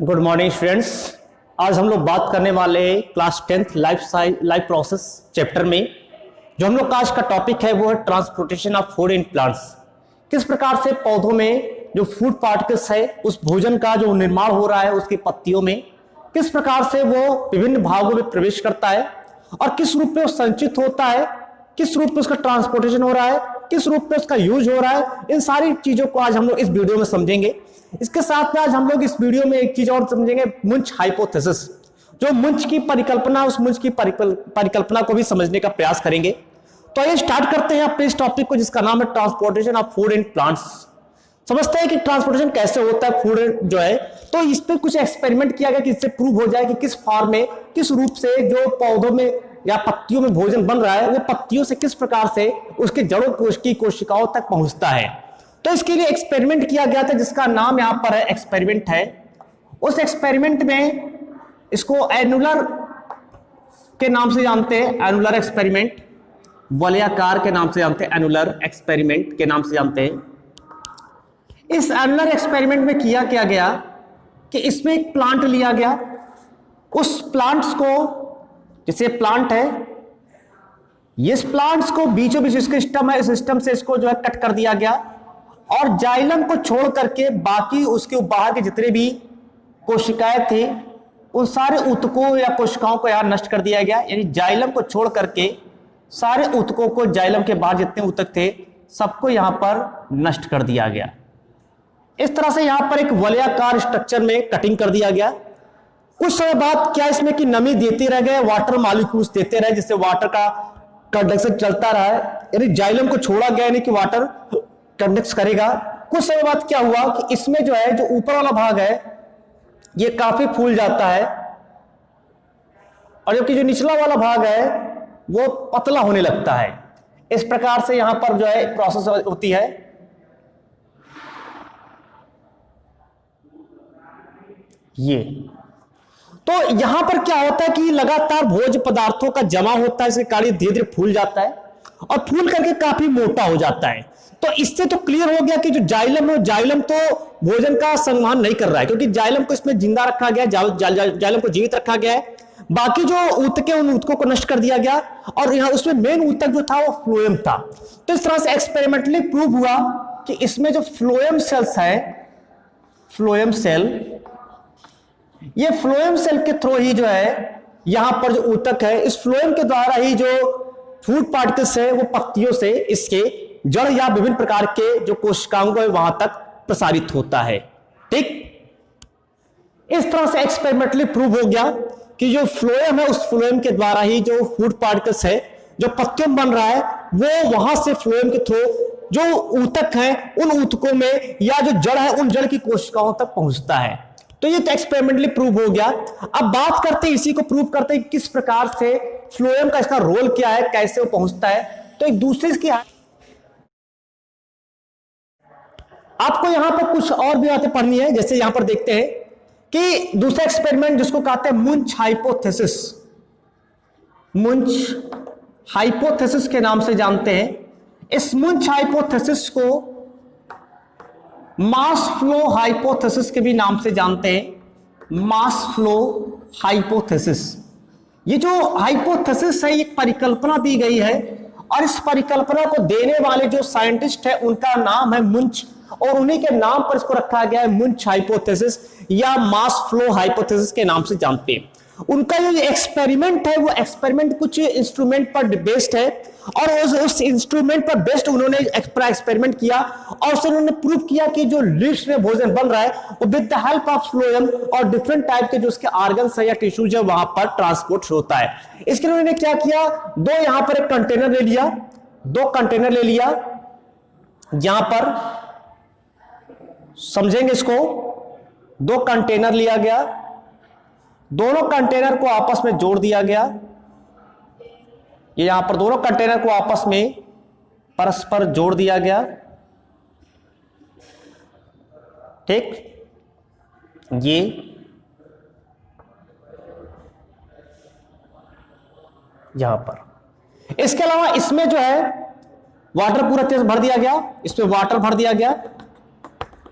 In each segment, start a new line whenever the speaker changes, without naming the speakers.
Good morning students. आज हम लोग बात करने वाले हैं class 10th life process chapter में। जो हम लोग का आज का टॉपिक है वो है transportation of food in plants. किस प्रकार से पौधों में जो फूड पार्टिकल्स है उस भोजन का जो निर्माण हो रहा है उसकी पत्तियों में किस प्रकार से वो विभिन्न भागों में प्रवेश करता है और किस रूप में वो संचित होता है, किस रूप में उसका ट्रांसपोर्टेशन हो रहा है, किस रूप में उसका यूज हो रहा है। इन सारी चीजों को आज हम लोग इस वीडियो में समझेंगे। इसके साथ में आज हम लोग इस वीडियो में एक चीज और समझेंगे, मुंच हाइपोथेसिस। जो मुंच की परिकल्पना, उस मुंच की परिकल्पना को भी समझने का प्रयास करेंगे। तो ये स्टार्ट करते हैं अपने इस टॉपिक को जिसका नाम है transportation of food in plants. समझते हैं कि ट्रांसपोर्टेशन कैसे होता है फूड जो है। तो इस पर कुछ एक्सपेरिमेंट किया गया कि इससे प्रूव हो जाए कि किस फॉर्म में, किस रूप से जो पौधों में या पत्तियों में भोजन बन रहा है वो पत्तियों से किस प्रकार से उसके जड़ों की कोशिकाओं तक पहुंचता है। तो इसके लिए एक्सपेरिमेंट किया गया था जिसका नाम यहां पर है एक्सपेरिमेंट है। उस एक्सपेरिमेंट में इसको एनुलर के नाम से जानते हैं, एनुलर एक्सपेरिमेंट, वलयाकार के नाम से जानते हैं, एनुलर एक्सपेरिमेंट के नाम से जानते हैं। इस एनुलर एक्सपेरिमेंट में किया क्या गया कि इसमें एक प्लांट लिया गया, उस प्लांट्स को, जैसे प्लांट है, इस प्लांट्स को बीचों बीच इसका सिस्टम है, इस सिस्टम से इसको जो है कट कर दिया गया और जाइलम को छोड़ करके बाकी उसके बाहर के जितने भी कोशिकाएं थे उन सारे ऊतकों या कोशिकाओं को यहां नष्ट कर दिया गया। यानी जाइलम को छोड़ करके सारे ऊतकों को, जाइलम के बाहर जितने ऊतक थे सबको यहां पर नष्ट कर दिया गया। इस तरह से यहां पर एक वलयाकार स्ट्रक्चर में कटिंग कर दिया गया। कुछ समय बाद क्या इसमें कि नमी देते रह गए, वाटर मॉलिक्यूल्स देते रहे जिससे वाटर का कंडक्शन चलता रहा है। यानी जाइलम को छोड़ा गया यानी कि वाटर कंडक्ट करेगा। कुछ समय बाद क्या हुआ कि इसमें जो है, जो ऊपर वाला भाग है ये काफी फूल जाता है और जबकि जो निचला वाला भाग है वो पतला होने लगता है। इस प्रकार से यहां पर जो है प्रोसेस होती है। ये तो यहां पर क्या होता है कि लगातार भोज्य पदार्थों का जमा होता है, इसके कारण धीरे धीरे फूल जाता है और फूल करके काफी मोटा हो जाता है। तो इससे तो क्लियर हो गया कि जो जाइलम है, जाइलम तो भोजन का संवहन नहीं कर रहा है क्योंकि जाइलम को इसमें जिंदा रखा गया, जाइलम को जीवित रखा गया है। बाकी जो ऊतके, उन ऊतकों को नष्ट कर दिया गया और यहां उसमें मेन ऊतक जो था वो फ्लोएम था। तो इस तरह से एक्सपेरिमेंटली प्रूव हुआ कि इसमें जो फ्लोएम सेल्स है, फ्लोएम सेल, ये फ्लोएम सेल के थ्रू ही जो है यहां पर जो ऊतक है, इस फ्लोएम के द्वारा ही जो फूड पार्टिकल्स है वो पत्तियों से इसके जड़ या विभिन्न प्रकार के जो कोशिकाओं को वहां तक प्रसारित होता है। ठीक, इस तरह से एक्सपेरिमेंटली प्रूव हो गया कि जो फ्लोएम है उस फ्लोएम के द्वारा ही जो फूड पार्टिकल्स है जो पत्तियों में बन रहा है वो वहां से फ्लोएम के थ्रू जो ऊतक है उन ऊतकों में या जो जड़ है उन जड़ की कोशिकाओं तक पहुंचता है। तो ये तो एक्सपेरिमेंटली प्रूव हो गया। अब बात करते हैं, इसी को प्रूव करते हैं किस प्रकार से फ्लोएम का इसका रोल क्या है, कैसे वो पहुंचता है। तो एक दूसरे की आपको यहां पर कुछ और भी बातें पढ़नी है। जैसे यहां पर देखते हैं कि दूसरा एक्सपेरिमेंट जिसको कहते हैं मुंच हाइपोथेसिस, मुंच हाइपोथेसिस के नाम से जानते हैं। इस मुंच हाइपोथेसिस को मास फ्लो हाइपोथेसिस के भी नाम से जानते हैं, मास फ्लो हाइपोथेसिस। ये जो हाइपोथेसिस है, एक परिकल्पना दी गई है और इस परिकल्पना को देने वाले जो साइंटिस्ट है उनका नाम है मुंच और उन्हीं के नाम पर इसको रखा गया है मुंच हाइपोथेसिस या मास फ्लो हाइपोथेसिस के नाम से जानते हैं। उनका जो एक्सपेरिमेंट है वो एक्सपेरिमेंट कुछ इंस्ट्रूमेंट पर बेस्ड है और उस इंस्ट्रूमेंट पर बेस्ड उन्होंने एक्सपेरिमेंट किया और उससे उन्होंने प्रूव किया कि जो लीव्स में भोजन बन रहा है वो with the help of phloem और डिफरेंट टाइप के जो उसके ऑर्गन्स है या टिश्यूज है वहां पर ट्रांसपोर्ट होता है। इसके लिए उन्होंने क्या किया, दो यहां पर एक कंटेनर ले लिया, दो कंटेनर ले लिया, यहां पर समझेंगे इसको, दो कंटेनर लिया गया, दोनों कंटेनर को आपस में जोड़ दिया गया। ये यहां पर दोनों कंटेनर को आपस में परस्पर जोड़ दिया गया। ठीक, ये यहां पर। इसके अलावा इसमें जो है वाटर पूरा तेज भर दिया गया, इसमें वाटर भर दिया गया,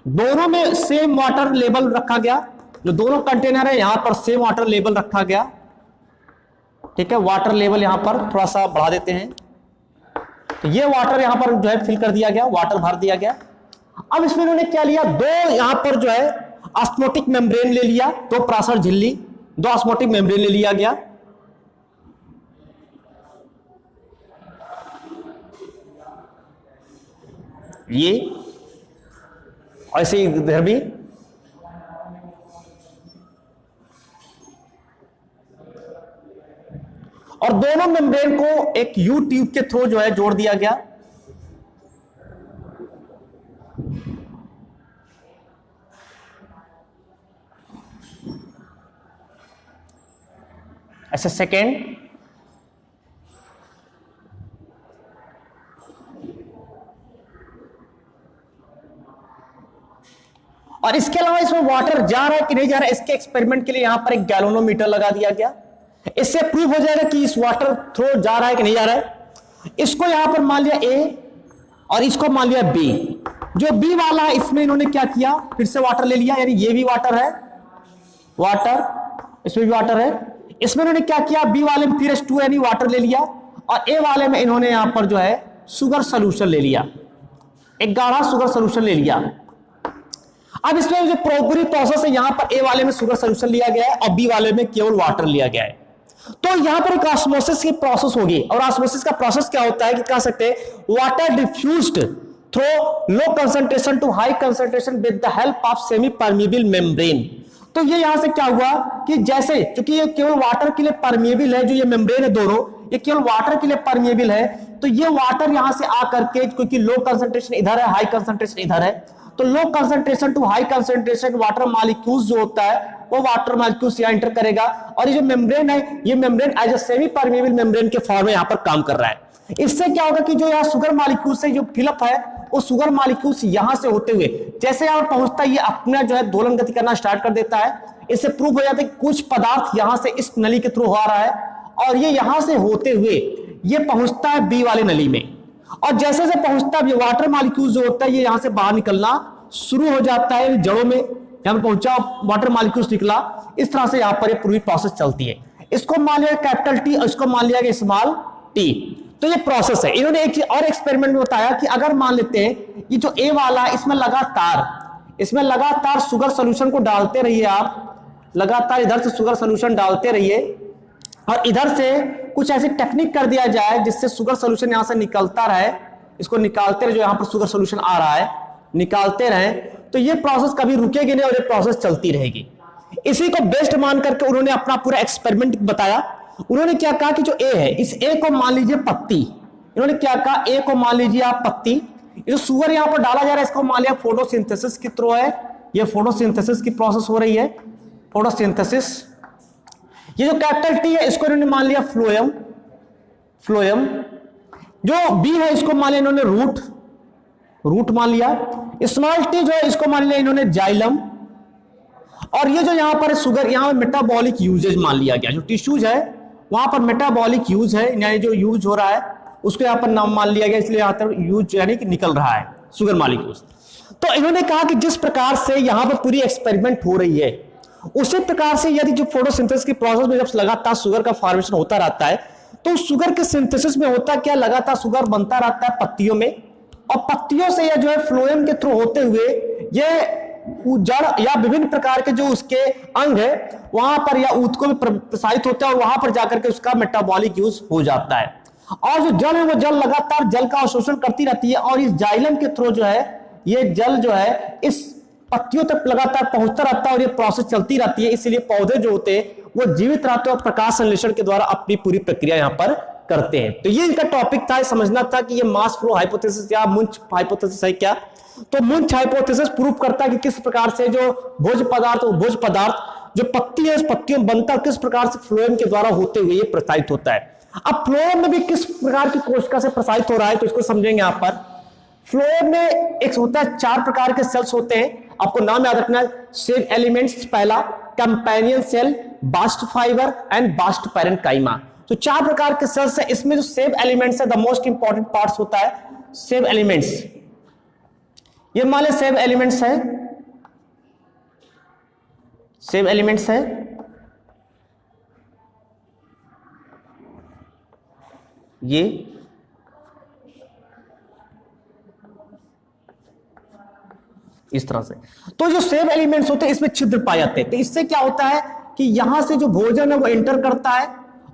दोनों में सेम वाटर लेवल रखा गया जो दोनों कंटेनर है यहां पर सेम वाटर लेवल रखा गया, ठीक है। वाटर लेवल यहां पर थोड़ा सा बढ़ा देते हैं, तो ये वाटर यहां पर जो है फिल कर दिया गया, वाटर भर दिया गया। अब इसमें इन्होंने क्या लिया, दो यहां पर जो है ऑस्मोटिक मेम्ब्रेन ले लिया, दो पराशर झिल्ली, दो ऑस्मोटिक मेम्ब्रेन ले लिया गया। ये ऐसे इधर भी, और दोनों मेम्ब्रेन को एक यू ट्यूब के थ्रू जो है जोड़ दिया गया। ऐसे सेकेंड, और इसके अलावा इसमें वाटर जा रहा है कि नहीं जा रहा है, इसके एक्सपेरिमेंट के लिए यहां पर एक गैल्वेनोमीटर लगा दिया गया। इससे प्रूव हो जाएगा कि इस वाटर थ्रो जा रहा है कि नहीं जा रहा है। इसको यहां पर मान लिया ए और इसको मान लिया बी। जो बी वाला है इसमें इन्होंने क्या किया, फिर से वाटर ले लिया, यानी ये भी वाटर है, वाटर, इसमें भी वाटर है। इसमें इन्होंने क्या किया, बी वाले में फिर H2 यानी वाटर ले लिया, और ए वाले में इन्होंने यहां पर जो है शुगर सोल्यूशन ले लिया, एक गाढ़ा शुगर सोल्यूशन ले लिया। अब इसमें जो पूरी प्रोसेस है, यहां पर ए वाले में शुगर सोल्यूशन लिया गया है और बी वाले में केवल वाटर लिया गया है। तो यहां पर एक ऑस्मोसिस की प्रोसेस होगी, और ऑस्मोसिस का प्रोसेस क्या होता है कि कह सकते हैं water diffused through low concentration to high concentration with the help of semi permeable membrane. तो ये यहां से क्या हुआ कि जैसे, क्योंकि ये केवल वाटर के लिए परमिएबल है, जो ये मेम्ब्रेन है दोनों, ये केवल वाटर के लिए परमिएबल है, तो ये वाटर यहां से आकर के, क्योंकि लो कंसंट्रेशन इधर है, हाई कंसंट्रेशन इधर है, तो low concentration to high concentration water molecules जो होता है वो वाटर मॉलिक्यूल्स यहां एंटर करेगा, और ये जो मेम्ब्रेन है, ये membrane as a semi permeable membrane के फॉर्म में यहां पर काम कर रहा है। इससे क्या होगा कि जो यहां शुगर मॉलिक्यूल्स से जो फिलअप है, वो शुगर मॉलिक्यूल्स यहां से होते हुए जैसे यहां पहुंचता है, ये अपना जो है दोलन गति करना स्टार्ट कर देता है। इससे प्रूव हो जाता है कि कुछ पदार्थ यहां से इस नली के थ्रू आ रहा है, और ये यहां से होते हुए ये पहुंचता है बी वाले नली में, और जैसे जैसे पहुंचता है, ये वाटर मॉलिक्यूल जो होता है ये यहां से बाहर निकलना शुरू हो जाता है, जड़ों में यहां पर पहुंचा, वाटर मॉलिक्यूल्स निकला। इस तरह से यहां पर ये पूरी प्रोसेस चलती है। इसको मान लिया कैपिटल टी और इसको मान लिया स्मॉल टी। तो ये प्रोसेस है। इन्होंने एक और एक्सपेरिमेंट में बताया कि अगर मान लेते हैं ये जो ए वाला है, इसमें लगातार शुगर सोल्यूशन को डालते रहिए, आप लगातार इधर से शुगर सोल्यूशन डालते रहिए, और इधर से कुछ ऐसी टेक्निक कर दिया जाए जिससे शुगर सोल्यूशन यहां से निकलता रहे, इसको निकालते रहे, जो यहां पर शुगर सोल्यूशन आ रहा है निकालते रहे, तो ये प्रोसेस कभी रुकेगी नहीं और ये प्रोसेस चलती रहेगी। इसी को बेस्ट मान करके उन्होंने अपना पूरा एक्सपेरिमेंट बताया। उन्होंने क्या कहा कि जो ए है, इस ए को मान लीजिए पत्ती, इन्होंने क्या कहा, ए को मान लीजिए आप पत्ती, ये जो शुगर यहां पर डाला जा रहा है इसको मान लिया फोटोसिंथेसिस के थ्रू है, ये फोटोसिंथेसिस की प्रोसेस हो रही है, फोटोसिंथेसिस। ये जो कैपिटल टी है इसको इन्होंने मान लिया फ्लोएम। जो बी है इसको मान लिया इन्होंने रूट मान लिया। स्मॉल टी जो है इसको मान लिया इन्होंने जाइलम, और ये जो यहां पर शुगर, यहां मेटाबॉलिक यूजेज मान लिया गया, जो टिश्यूज है वहां पर मेटाबॉलिक यूज है, यानी जो यूज हो रहा है उसको यहां पर नाम मान लिया गया, इसलिए यहां पर यूज यानी कि निकल रहा है शुगर मॉलिक्यूल्स। तो इन्होंने कहा कि जिस प्रकार से यहां पर पूरी एक्सपेरिमेंट हो रही है, उसी प्रकार से यदि जो फोटोसिंथेसिस की प्रोसेस में जब लगातार शुगर का फॉर्मेशन होता रहता है, तो शुगर के सिंथेसिस में होता क्या, लगातार शुगर बनता रहता है पत्तियों में, और पत्तियों से यह जो है फ्लोएम के थ्रू होते हुए ये जड़ या विभिन्न प्रकार के जो उसके अंग है वहां पर या ऊतकों में प्रसारित होता है, और वहां पर जाकर के उसका मेटाबॉलिक यूज हो जाता है। और जो जल है वो जल लगातार जल का अवशोषण करती रहती है, और इस जाइलम के थ्रू जो है ये जल जो है इस पत्तियों तक लगातार पहुंचता रहता है, और ये प्रोसेस चलती रहती है। इसलिए पौधे जो होते हैं वो जीवित रहते हैं और प्रकाश संश्लेषण के द्वारा अपनी पूरी प्रक्रिया यहां पर करते हैं। तो ये इनका टॉपिक था, समझना था कि ये मास फ्लो हाइपोथेसिस या मुंच हाइपोथेसिस है क्या। तो मुंच हाइपोथेसिस प्रूव करता है कि किस प्रकार से जो भोज्य पदार्थ जो पत्ती है, उस पत्तियों में बनता है, किस प्रकार से फ्लोएम के द्वारा होते हुए ये प्रसारित होता है। अब फ्लोएम में भी किस प्रकार की कोशिका से प्रसारित हो रहा है, तो इसको समझेंगे यहां पर। फ्लोएम में एक होता है, 4 प्रकार के सेल्स होते हैं, आपको नाम याद रखना है। सेल एलिमेंट्स पहला, companion cell, bast fibre and bast parenchyma. तो 4 प्रकार के सेल्स है। इसमें जो सेब एलिमेंट्स है, द मोस्ट इंपॉर्टेंट पार्ट्स होता है सेब एलिमेंट्स। ये मान ले सेब एलिमेंट्स है, सेम एलिमेंट्स है, ये इस तरह से। तो जो सेम एलिमेंट्स होते हैं इसमें छिद्र पाए जाते हैं। तो इससे क्या होता है कि यहां से जो भोजन है वो एंटर करता है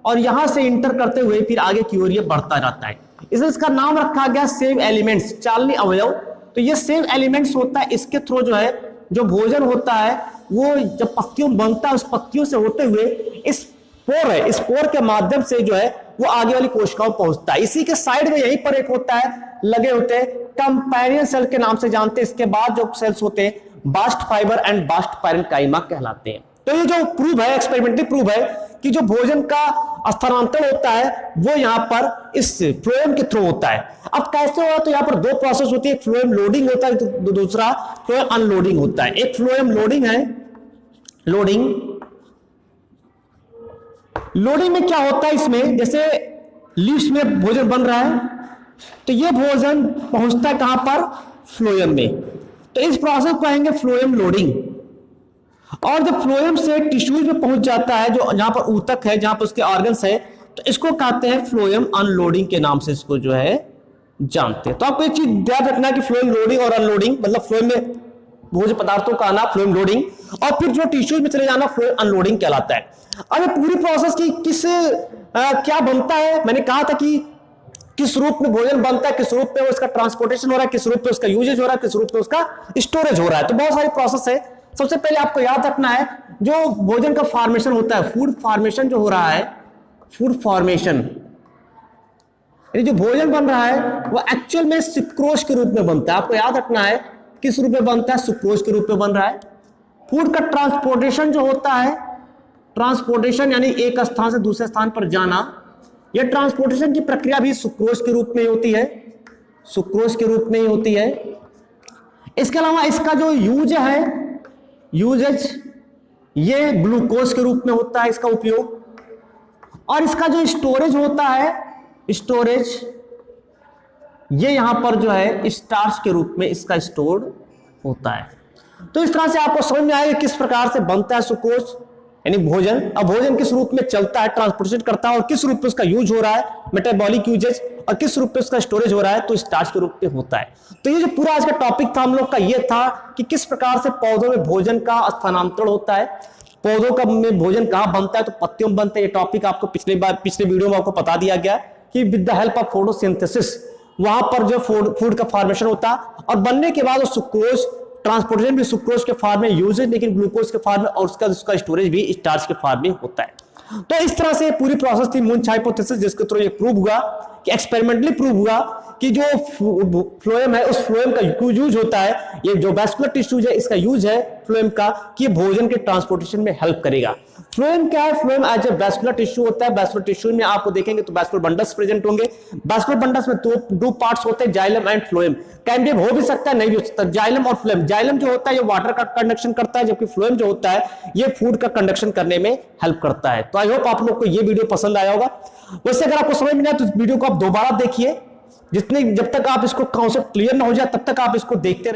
और यहां से इंटर करते हुए फिर आगे की ओर ये बढ़ता जाता है, इसलिए इसका नाम रखा गया सेम एलिमेंट्स, चालनी अवयव। तो ये सेम एलिमेंट्स होता है, इसके थ्रू जो है जो भोजन होता है वो जब पत्तियों में बनता है उस पत्तियों से होते हुए इस स्पोर है, इस स्पोर के माध्यम से जो है वो आगे वाली कोशिकाओं पहुंचता है। इसी के साइड में यहीं पर एक होता है, लगे होते हैं, कंपेनियन सेल के नाम से जानते हैं। इसके बाद जो सेल्स होते हैं bast fibre and bast parenchyma कहलाते हैं। तो ये जो प्रूव है, एक्सपेरिमेंटली प्रूव है कि जो भोजन का स्थानांतरण होता है वो यहां पर इस फ्लोएम के थ्रू होता है। अब कैसे होगा, तो यहां पर दो प्रोसेस होती है, एक फ्लोएम लोडिंग होता है, तो दूसरा फ्लोएम अनलोडिंग होता है। एक फ्लोएम लोडिंग है, लोडिंग में क्या होता है, इसमें जैसे लीव्स में भोजन बन रहा है तो ये भोजन पहुंचता है कहां पर, फ्लोएम में। तो इस प्रोसेस को कहेंगे फ्लोएम लोडिंग। और जब फ्लोएम से टिश्यूज में पहुंच जाता है, जो जहां पर ऊतक है, जहां पर उसके ऑर्गन्स है, तो इसको कहते हैं फ्लोएम अनलोडिंग के नाम से इसको जो है जानते हैं। तो आपको एक चीज ध्यान रखना है कि फ्लोएम लोडिंग और अनलोडिंग, मतलब फ्लोएम में भोज्य पदार्थों का आना फ्लोएम लोडिंग, और फिर जो टिश्यूज में चले जाना फ्लोएम अनलोडिंग कहलाता है। अब ये पूरी प्रोसेस की क्या बनता है, मैंने कहा था कि किस रूप में भोजन बनता है, किस रूप में उसका ट्रांसपोर्टेशन हो रहा है, किस रूप में उसका यूजेज हो रहा है, किस रूप में उसका स्टोरेज हो रहा है। तो बहुत सारी प्रोसेस है। सबसे पहले आपको याद रखना है जो भोजन का फॉर्मेशन होता है, फूड फॉर्मेशन जो हो रहा है, फूड फॉर्मेशन जो भोजन बन रहा है वो एक्चुअल में सुक्रोज के रूप में बनता है। आपको याद रखना है किस रूप में बनता है, सुक्रोज के रूप में बन रहा है। फूड का ट्रांसपोर्टेशन जो होता है, ट्रांसपोर्टेशन यानी एक स्थान से दूसरे स्थान पर जाना, यह ट्रांसपोर्टेशन की प्रक्रिया भी सुक्रोज के रूप में होती है, सुक्रोज के रूप में ही होती है। इसके अलावा इसका जो यूजेज ये ग्लूकोज के रूप में होता है इसका उपयोग, और इसका जो स्टोरेज होता है, स्टोरेज ये यहां पर जो है स्टार्च के रूप में इसका स्टोर होता है। तो इस तरह से आपको समझ में आएगा किस प्रकार से बनता है सुक्रोज यानी भोजन। अब भोजन किस रूप में चलता है, ट्रांसपोर्टेशन करता है, और किस रूप में उसका यूज हो रहा है, मेटाबॉलिक यूजेज, और किस रूप में उसका स्टोरेज हो रहा है, तो स्टार्च के रूप में होता है। तो ये जो पूरा आज का टॉपिक था हम लोग का, ये था कि किस प्रकार से पौधों में भोजन का स्थानांतरण होता है, पौधों का में भोजन कहां बनता है, तो पत्तियों में बनता है। ये टॉपिक आपको पिछले वीडियो में आपको बता दिया गया कि with the help of photosynthesis वहां पर जो फूड का फॉर्मेशन होता है, और बनने के बाद सुक्रोज ट्रांसपोर्टेशन भी सुक्रोज के फॉर्म में, यूजेज लेकिन ग्लूकोज के फॉर्म में, और उसका स्टोरेज भी स्टार्च के फॉर्म में होता है। तो इस तरह से पूरी प्रोसेस थी मुंच हाइपोथेसिस, जिसके थ्रू ये प्रूव हुआ कि एक्सपेरिमेंटली प्रूव हुआ कि जो फ्लोएम है उस फ्लोएम का यूज होता है, ये जो वैस्कुलर टिश्यूज है इसका यूज है फ्लोएम का, कि भोजन के ट्रांसपोर्टेशन में हेल्प करेगा। फ्लोएम क्या है, phloem as a vascular tissue होता है। वैस्कुलर टिश्यू में आपको देखेंगे तो वैस्कुलर बंडल्स प्रेजेंट होंगे। वैस्कुलर बंडल्स में दो पार्ट्स होते हैं, जाइलम एंड फ्लोएम। कैम्बियम हो भी सकता है, नहीं भी हो सकता, जाइलम और फ्लोएम। जाइलम जो होता है ये वाटर का कंडक्शन करता है, जबकि फ्लोएम जो होता है ये फूड का कंडक्शन करने में हेल्प करता है। तो आई होप आप लोग को ये वीडियो पसंद आया होगा। वैसे अगर आपको समझ में नहीं आया तो इस वीडियो को आप दोबारा देखिए, जब तक आप इसको कॉन्सेप्ट क्लियर ना हो जाए तब तक आप इसको देखते रहिए।